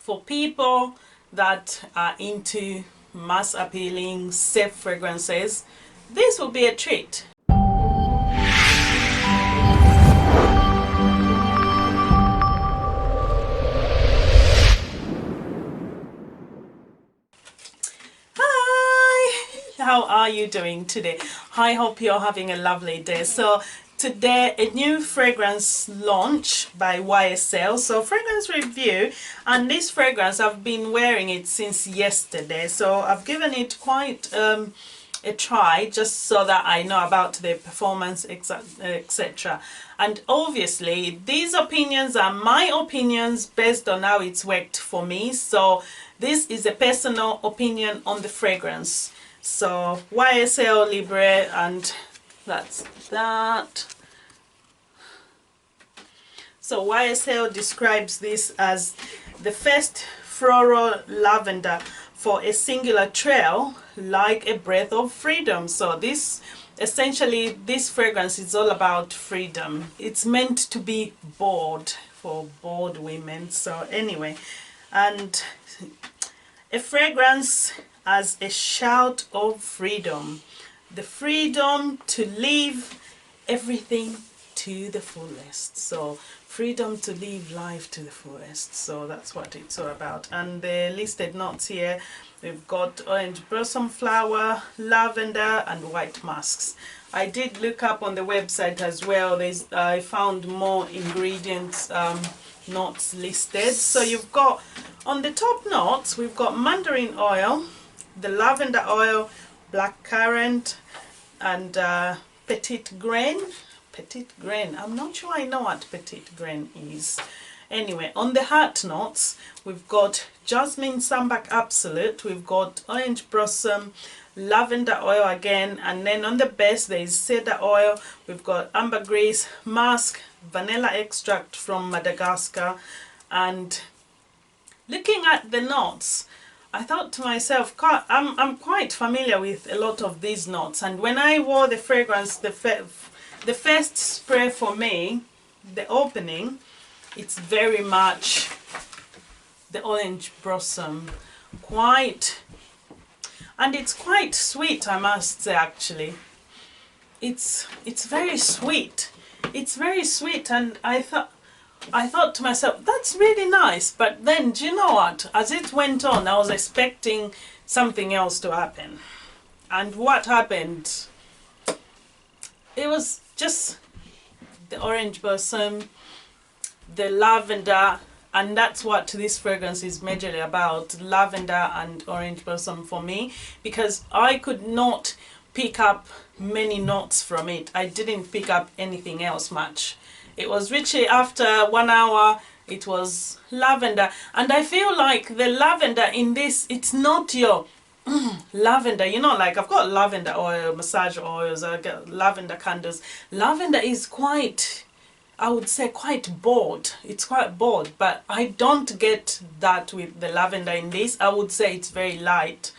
for people that are into mass appealing, safe fragrances, this will be a treat. How are you doing today? I hope you're having a lovely day. So today, a new fragrance launch by YSL. So fragrance review, and this fragrance, I've been wearing it since yesterday. So I've given it quite a try just so that I know about the performance, etc. And obviously these opinions are my opinions based on how it's worked for me. So this is a personal opinion on the fragrance. So Ysl Libre, and that's that. So YSL describes this as the first floral lavender for a singular trail, like a breath of freedom. So this essentially, this fragrance is all about freedom. It's meant to be bold, for bold women. So anyway, and a fragrance as a shout of freedom, the freedom to live everything to the fullest. So freedom to live life to the fullest. So that's what it's all about. And the listed notes here, we've got orange blossom flower, lavender, and white musks. I did look up on the website as well. I found more ingredients, notes listed. So you've got on the top notes, we've got mandarin oil, the lavender oil, black currant, and petite grain. Petite grain, I'm not sure I know what petite grain is. Anyway, on the heart notes, we've got jasmine sambac absolute, we've got orange blossom, lavender oil again, and then on the base there is cedar oil, we've got ambergris, musk, vanilla extract from Madagascar. And looking at the notes, I thought to myself, I'm quite familiar with a lot of these notes, and when I wore the fragrance, the first spray for me, the opening, it's very much the orange blossom, and it's quite sweet, I must say. Actually, it's very sweet. It's very sweet, and I thought to myself, that's really nice. But then, do you know what? As it went on, I was expecting something else to happen. And what happened? It was just the orange blossom, the lavender, and that's what this fragrance is majorly about, lavender and orange blossom for me, because I could not pick up many notes from it. I didn't pick up anything else much. It was literally after 1 hour, it was lavender. And I feel like the lavender in this, it's not your lavender, you know, like I've got lavender oil, massage oils, I got lavender candles. Lavender is quite, I would say, quite bold. It's quite bold, but I don't get that with the lavender in this. I would say it's very light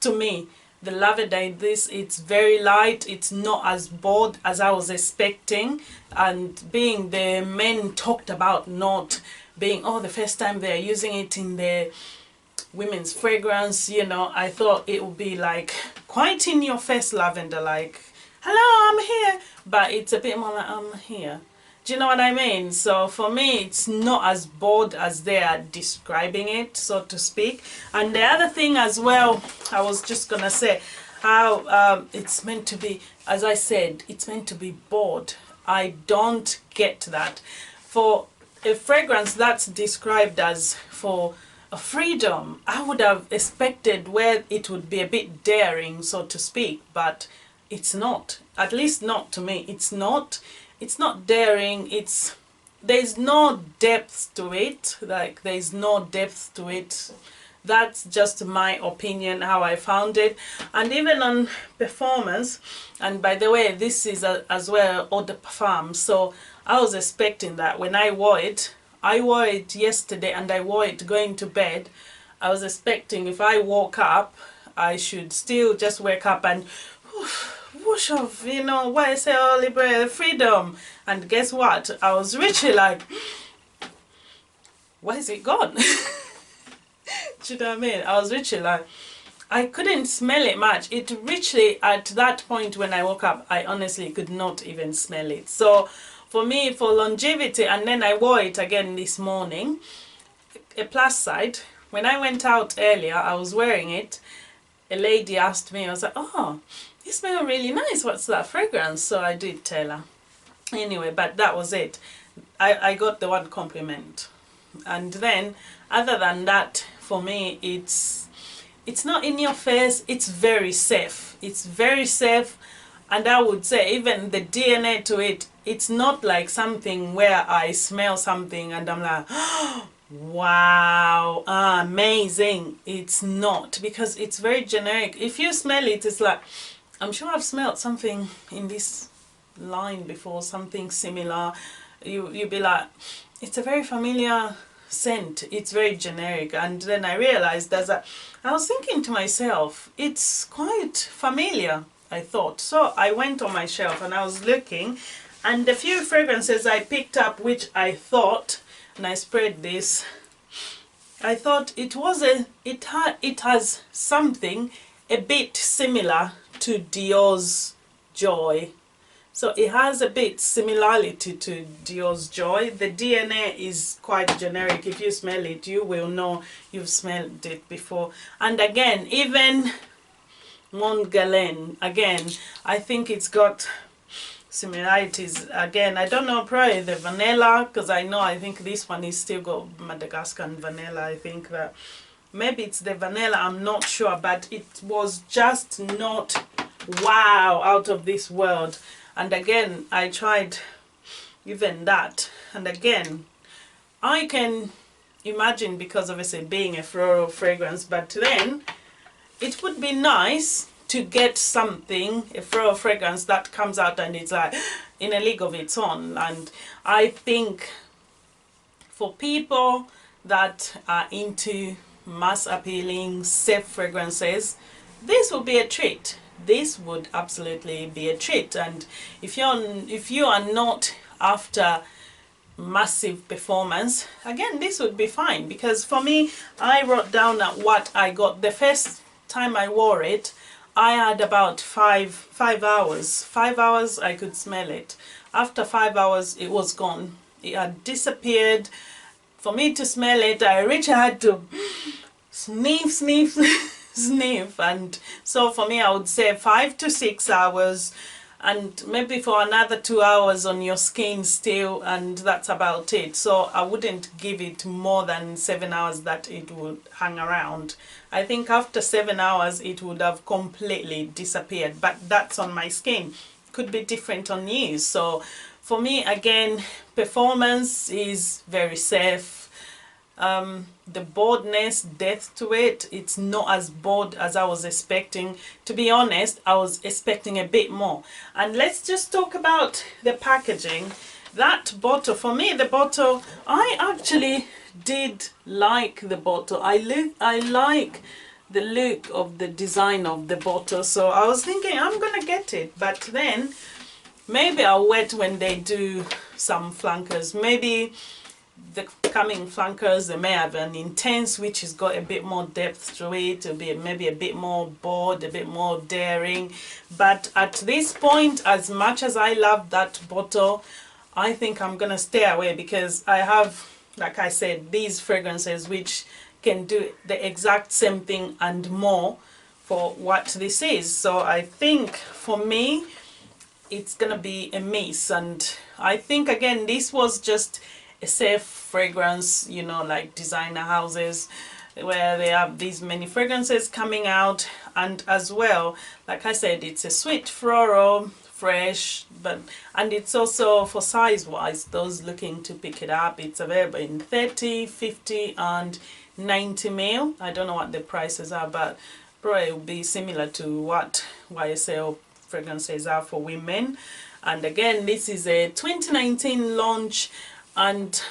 to me. The lavender in this, it's very light. It's not as bold as I was expecting. And being the men talked about not being, the first time they're using it in the women's fragrance, you know, I thought it would be like quite in your face lavender, like, hello, I'm here. But it's a bit more like, I'm here. Do you know what I mean? So for me, it's not as bold as they are describing it, so to speak. And the other thing as well, I was just gonna say how it's meant to be, as I said, it's meant to be bold. I don't get that. For a fragrance that's described as for a freedom, I would have expected where it would be a bit daring, so to speak, but it's not. At least not to me. It's not daring. There's no depth to it. Like, there's no depth to it. That's just my opinion, how I found it. And even on performance, and by the way, this is as well eau de parfum, so I was expecting that when I wore it yesterday and I wore it going to bed. I was expecting if I woke up, I should still just wake up and whoosh off, you know, Ysl Libre, freedom. And guess what? I was literally like, why is it gone? Do you know what I mean? I was literally like, I couldn't smell it much. It literally, at that point when I woke up, I honestly could not even smell it. So for me, for longevity, and then I wore it again this morning. A plus side, when I went out earlier, I was wearing it. A lady asked me, I was like, oh, you smell really nice. What's that fragrance? So I did tell her. Anyway, but that was it. I got the one compliment. And then, other than that, for me, it's not in your face. It's very safe. It's very safe. And I would say even the DNA to it, it's not like something where I smell something and I'm like, oh, wow, amazing. It's not, because it's very generic. If you smell it, it's like, I'm sure I've smelled something in this line before, something similar. You'd be like, it's a very familiar scent. It's very generic. And then I realized that I was thinking to myself, it's quite familiar, I thought. So I went on my shelf and I was looking, and the few fragrances I picked up, which I thought, and I sprayed this, I thought it has something a bit similar to Dior's Joy. So it has a bit similarity to Dior's Joy. The DNA is quite generic. If you smell it, you will know you've smelled it before. And again, even Montgallen, again, I think it's got similarities. Again, I don't know, probably the vanilla, because I think this one is still got Madagascar and vanilla. I think that maybe it's the vanilla, I'm not sure, but it was just not wow, out of this world. And again, I tried even that. And again, I can imagine, because obviously being a floral fragrance, but then it would be nice to get something, a floral fragrance that comes out and it's like in a league of its own. And I think for people that are into mass appealing, safe fragrances, this will be a treat. This would absolutely be a treat. And if you are not after massive performance, again, this would be fine. Because for me, I wrote down what I got. The first time I wore it, I had about 5 hours. 5 hours I could smell it. After 5 hours, it was gone. It had disappeared. For me to smell it, I really had to sniff, sniff, sniff. And so for me, I would say 5 to 6 hours, and maybe for another 2 hours on your skin still, and that's about it. So I wouldn't give it more than 7 hours that it would hang around. I think after 7 hours it would have completely disappeared, but that's on my skin. Could be different on you. So for me, again, performance is very safe. The boldness, depth to it, it's not as bold as I was expecting. To be honest, I was expecting a bit more. And let's just talk about the packaging. That bottle, for me, the bottle, I actually did like the bottle. I like the look of the design of the bottle. So I was thinking I'm gonna get it, but then maybe I'll wait when they do some flankers. Maybe the coming flankers, they may have an intense, which has got a bit more depth to it. It'll be maybe a bit more bold, a bit more daring. But at this point, as much as I love that bottle, I think I'm gonna stay away, because I have, like I said, these fragrances which can do the exact same thing and more for what this is. So I think for me, it's gonna be a miss. And I think, again, this was just a safe fragrance, you know, like designer houses where they have these many fragrances coming out. And as well, like I said, it's a sweet floral, fresh, and it's also, for size wise, those looking to pick it up, it's available in 30, 50 and 90 ml. I don't know what the prices are, but probably will be similar to what YSL fragrances are for women. And again, this is a 2019 launch, and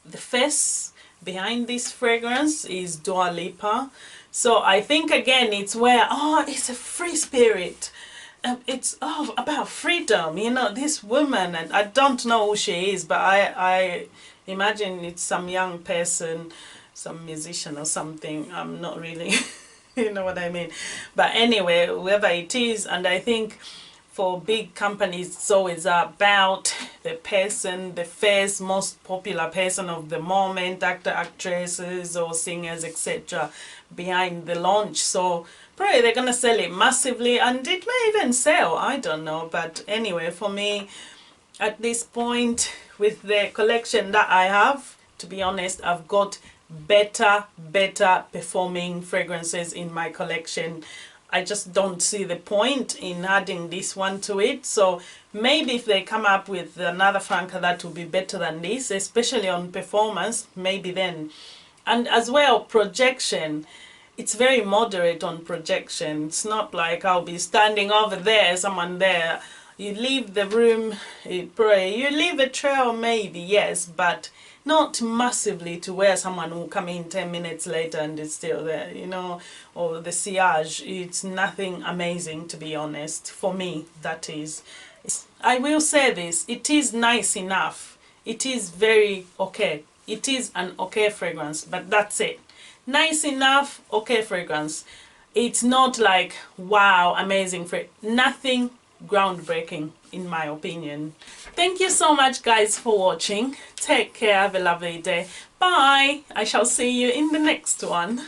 the face behind this fragrance is Dua Lipa. So I think, again, it's where, it's a free spirit. It's about freedom, you know, this woman, and I don't know who she is, but I imagine it's some young person some musician or something. I'm not really, you know what I mean. But anyway, whoever it is, and I think for big companies, it's always about the person, the first most popular person of the moment, actor, actresses, or singers, etc., behind the launch. So probably they're gonna sell it massively, and it may even sell. I don't know. But anyway, for me, at this point, with the collection that I have, to be honest, I've got better performing fragrances in my collection. I just don't see the point in adding this one to it. So maybe if they come up with another flanker that will be better than this, especially on performance, maybe then. And as well, projection. It's very moderate on projection. It's not like I'll be standing over there, someone there. You leave the room, you pray. You leave a trail maybe, yes, but not massively to where someone will come in 10 minutes later and is still there, you know, or the sillage. It's nothing amazing, to be honest, for me, that is. I will say this, it is nice enough. It is very okay. It is an okay fragrance, but that's it. Nice enough, okay fragrance. It's not like, wow, amazing fragrance. Nothing groundbreaking, in my opinion. Thank you so much, guys, for watching. Take care, have a lovely day. Bye. I shall see you in the next one.